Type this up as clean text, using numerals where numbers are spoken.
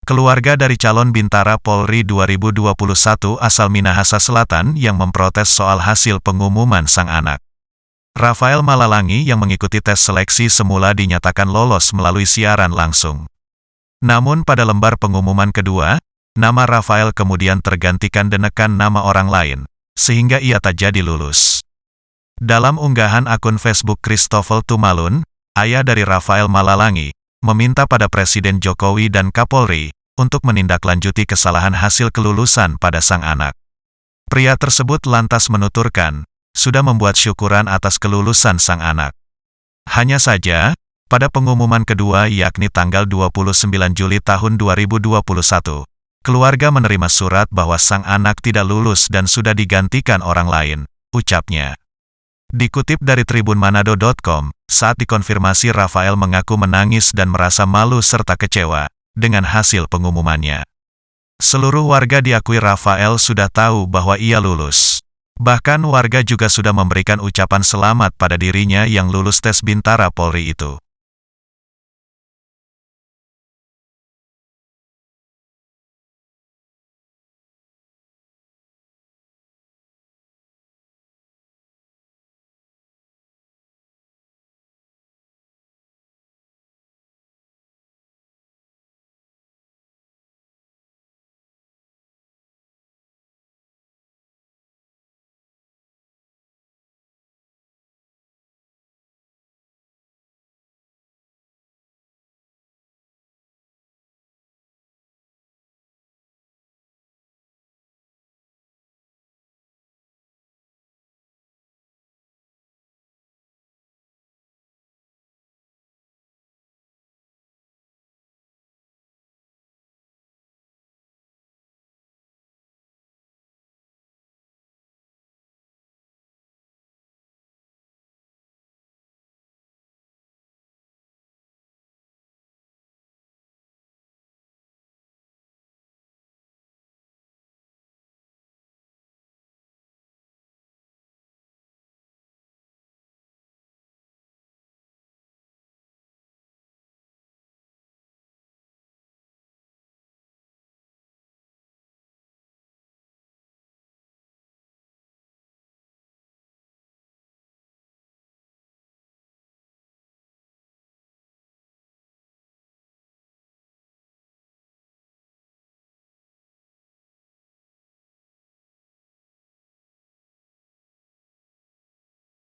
Keluarga dari calon Bintara Polri 2021 asal Minahasa Selatan yang memprotes soal hasil pengumuman sang anak. Rafael Malalangi yang mengikuti tes seleksi semula dinyatakan lolos melalui siaran langsung. Namun pada lembar pengumuman kedua, nama Rafael kemudian tergantikan dengan nama orang lain, sehingga ia tak jadi lulus. Dalam unggahan akun Facebook Christopher Tumalun, ayah dari Rafael Malalangi, meminta pada Presiden Jokowi dan Kapolri untuk menindaklanjuti kesalahan hasil kelulusan pada sang anak. Pria tersebut lantas menuturkan, sudah membuat syukuran atas kelulusan sang anak. Hanya saja, pada pengumuman kedua yakni tanggal 29 Juli tahun 2021, keluarga menerima surat bahwa sang anak tidak lulus dan sudah digantikan orang lain, ucapnya. Dikutip dari tribunmanado.com, saat dikonfirmasi Rafael mengaku menangis dan merasa malu serta kecewa dengan hasil pengumumannya. Seluruh warga diakui Rafael sudah tahu bahwa ia lulus. Bahkan warga juga sudah memberikan ucapan selamat pada dirinya yang lulus tes Bintara Polri itu.